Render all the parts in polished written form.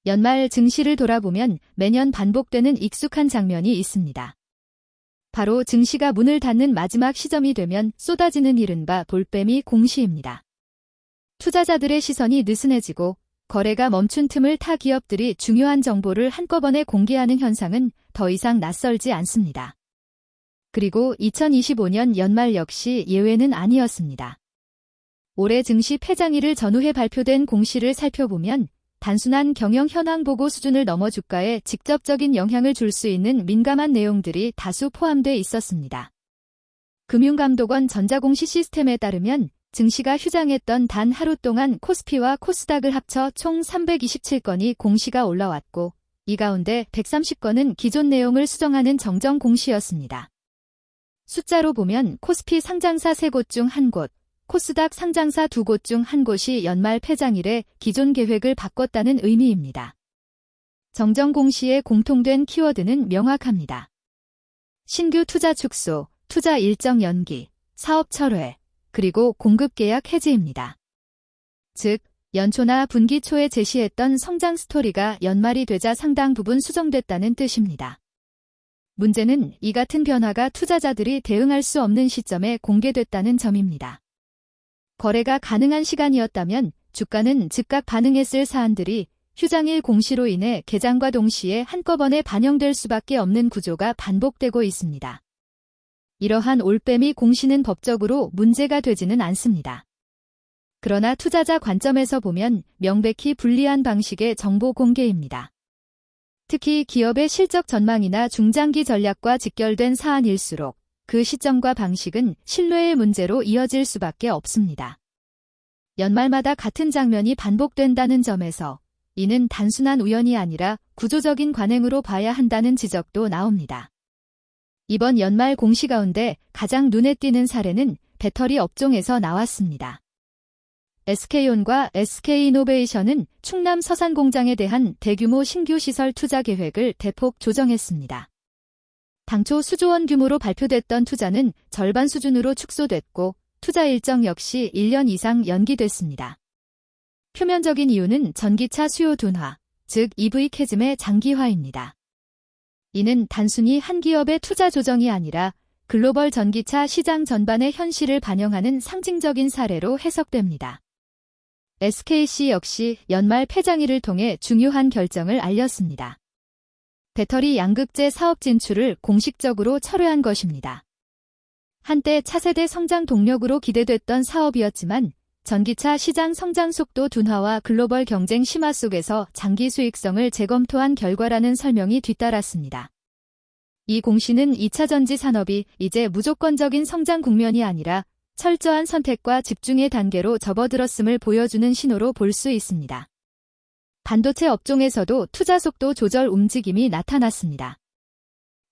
연말 증시를 돌아보면 매년 반복되는 익숙한 장면이 있습니다. 바로 증시가 문을 닫는 마지막 시점이 되면 쏟아지는 이른바 볼빼미 공시입니다. 투자자들의 시선이 느슨해지고 거래가 멈춘 틈을 타 기업들이 중요한 정보를 한꺼번에 공개하는 현상은 더 이상 낯설지 않습니다. 그리고 2025년 연말 역시 예외는 아니었습니다. 올해 증시 폐장일을 전후해 발표된 공시를 살펴보면 단순한 경영 현황 보고 수준을 넘어 주가에 직접적인 영향을 줄 수 있는 민감한 내용들이 다수 포함돼 있었습니다. 금융감독원 전자공시 시스템에 따르면 증시가 휴장했던 단 하루 동안 코스피와 코스닥을 합쳐 총 327건이 공시가 올라왔고 이 가운데 130건은 기존 내용을 수정하는 정정 공시였습니다. 숫자로 보면 코스피 상장사 3곳 중 1곳, 코스닥 상장사 2곳 중 1곳이 연말 폐장일에 기존 계획을 바꿨다는 의미입니다. 정정 공시의 공통된 키워드는 명확합니다. 신규 투자 축소, 투자 일정 연기, 사업 철회, 그리고 공급 계약 해지입니다. 즉, 연초나 분기 초에 제시했던 성장 스토리가 연말이 되자 상당 부분 수정됐다는 뜻입니다. 문제는 이 같은 변화가 투자자들이 대응할 수 없는 시점에 공개됐다는 점입니다. 거래가 가능한 시간이었다면 주가는 즉각 반응했을 사안들이 휴장일 공시로 인해 개장과 동시에 한꺼번에 반영될 수밖에 없는 구조가 반복되고 있습니다. 이러한 올빼미 공시는 법적으로 문제가 되지는 않습니다. 그러나 투자자 관점에서 보면 명백히 불리한 방식의 정보 공개입니다. 특히 기업의 실적 전망이나 중장기 전략과 직결된 사안일수록 그 시점과 방식은 신뢰의 문제로 이어질 수밖에 없습니다. 연말마다 같은 장면이 반복된다는 점에서 이는 단순한 우연이 아니라 구조적인 관행으로 봐야 한다는 지적도 나옵니다. 이번 연말 공시 가운데 가장 눈에 띄는 사례는 배터리 업종에서 나왔습니다. SK온과 SK이노베이션은 충남 서산 공장에 대한 대규모 신규 시설 투자 계획을 대폭 조정했습니다. 당초 수조원 규모로 발표됐던 투자는 절반 수준으로 축소됐고 투자 일정 역시 1년 이상 연기됐습니다. 표면적인 이유는 전기차 수요 둔화, 즉 EV 캐즘의 장기화입니다. 이는 단순히 한 기업의 투자 조정이 아니라 글로벌 전기차 시장 전반의 현실을 반영하는 상징적인 사례로 해석됩니다. SKC 역시 연말 폐장일을 통해 중요한 결정을 알렸습니다. 배터리 양극재 사업 진출을 공식적으로 철회한 것입니다. 한때 차세대 성장 동력으로 기대됐던 사업이었지만 전기차 시장 성장 속도 둔화와 글로벌 경쟁 심화 속에서 장기 수익성을 재검토한 결과라는 설명이 뒤따랐습니다. 이 공시는 2차 전지 산업이 이제 무조건적인 성장 국면이 아니라 철저한 선택과 집중의 단계로 접어들었음을 보여주는 신호로 볼 수 있습니다. 반도체 업종에서도 투자 속도 조절 움직임이 나타났습니다.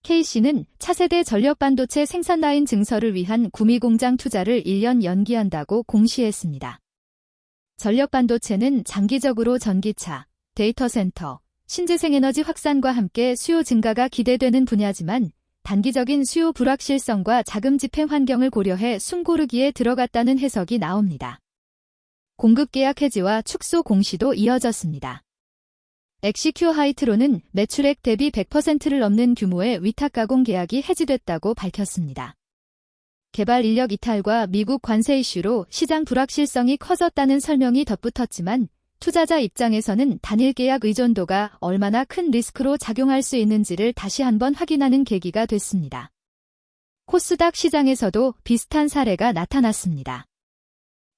K씨는 차세대 전력 반도체 생산 라인 증설을 위한 구미 공장 투자를 1년 연기한다고 공시했습니다. 전력 반도체는 장기적으로 전기차, 데이터 센터, 신재생에너지 확산과 함께 수요 증가가 기대되는 분야지만 단기적인 수요 불확실성과 자금 집행 환경을 고려해 숨 고르기에 들어갔다는 해석이 나옵니다. 공급 계약 해지와 축소 공시도 이어졌습니다. 엑시큐어 하이트로는 매출액 대비 100%를 넘는 규모의 위탁 가공 계약이 해지됐다고 밝혔습니다. 개발 인력 이탈과 미국 관세 이슈로 시장 불확실성이 커졌다는 설명이 덧붙었지만 투자자 입장에서는 단일 계약 의존도가 얼마나 큰 리스크로 작용할 수 있는지를 다시 한번 확인하는 계기가 됐습니다. 코스닥 시장에서도 비슷한 사례가 나타났습니다.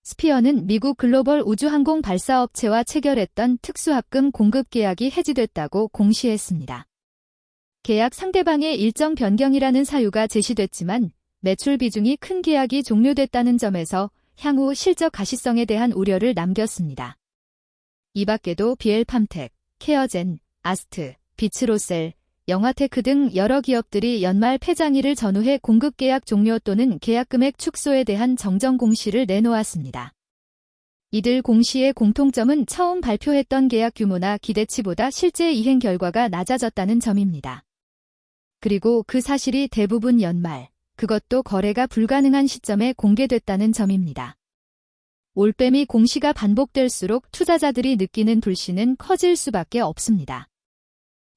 스피어는 미국 글로벌 우주항공 발사업체와 체결했던 특수합금 공급 계약이 해지됐다고 공시했습니다. 계약 상대방의 일정 변경이라는 사유가 제시됐지만 매출 비중이 큰 계약이 종료됐다는 점에서 향후 실적 가시성에 대한 우려를 남겼습니다. 이 밖에도 비엘팜텍, 케어젠, 아스트, 비츠로셀, 영화테크 등 여러 기업들이 연말 폐장일을 전후해 공급 계약 종료 또는 계약 금액 축소에 대한 정정 공시를 내놓았습니다. 이들 공시의 공통점은 처음 발표했던 계약 규모나 기대치보다 실제 이행 결과가 낮아졌다는 점입니다. 그리고 그 사실이 대부분 연말, 그것도 거래가 불가능한 시점에 공개됐다는 점입니다. 올빼미 공시가 반복될수록 투자자들이 느끼는 불신은 커질 수밖에 없습니다.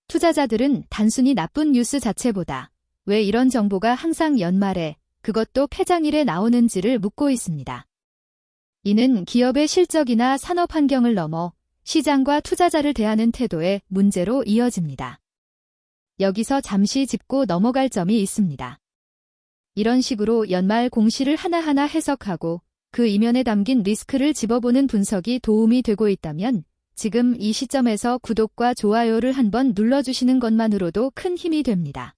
투자자들은 단순히 나쁜 뉴스 자체보다 왜 이런 정보가 항상 연말에, 그것도 폐장일에 나오는지를 묻고 있습니다. 이는 기업의 실적이나 산업 환경을 넘어 시장과 투자자를 대하는 태도의 문제로 이어집니다. 여기서 잠시 짚고 넘어갈 점이 있습니다. 이런 식으로 연말 공시를 하나하나 해석하고 그 이면에 담긴 리스크를 짚어보는 분석이 도움이 되고 있다면 지금 이 시점에서 구독과 좋아요를 한번 눌러주시는 것만으로도 큰 힘이 됩니다.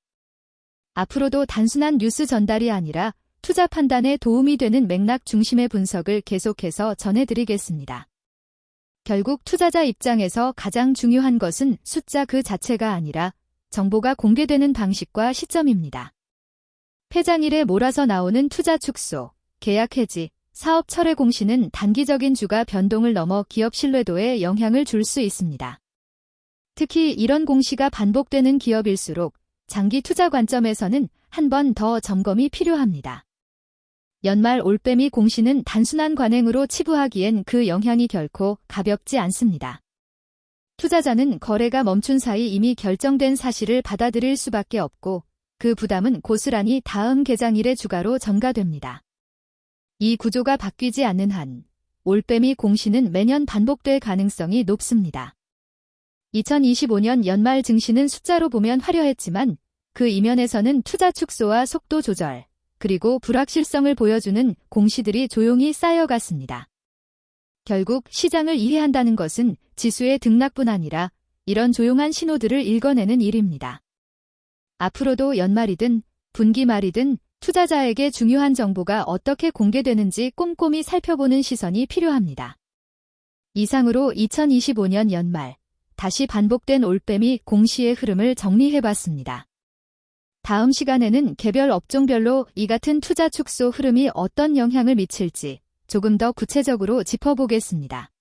앞으로도 단순한 뉴스 전달이 아니라 투자 판단에 도움이 되는 맥락 중심의 분석을 계속해서 전해드리겠습니다. 결국 투자자 입장에서 가장 중요한 것은 숫자 그 자체가 아니라 정보가 공개되는 방식과 시점입니다. 폐장일에 몰아서 나오는 투자 축소, 계약 해지, 사업 철회 공시는 단기적인 주가 변동을 넘어 기업 신뢰도에 영향을 줄 수 있습니다. 특히 이런 공시가 반복되는 기업일수록 장기 투자 관점에서는 한 번 더 점검이 필요합니다. 연말 올빼미 공시는 단순한 관행으로 치부하기엔 그 영향이 결코 가볍지 않습니다. 투자자는 거래가 멈춘 사이 이미 결정된 사실을 받아들일 수밖에 없고 그 부담은 고스란히 다음 개장일의 주가로 전가됩니다. 이 구조가 바뀌지 않는 한 올빼미 공시는 매년 반복될 가능성이 높습니다. 2025년 연말 증시는 숫자로 보면 화려했지만 그 이면에서는 투자 축소와 속도 조절, 그리고 불확실성을 보여주는 공시들이 조용히 쌓여갔습니다. 결국 시장을 이해한다는 것은 지수의 등락뿐 아니라 이런 조용한 신호들을 읽어내는 일입니다. 앞으로도 연말이든 분기 말이든 투자자에게 중요한 정보가 어떻게 공개되는지 꼼꼼히 살펴보는 시선이 필요합니다. 이상으로 2025년 연말, 다시 반복된 올빼미 공시의 흐름을 정리해봤습니다. 다음 시간에는 개별 업종별로 이 같은 투자 축소 흐름이 어떤 영향을 미칠지 조금 더 구체적으로 짚어보겠습니다.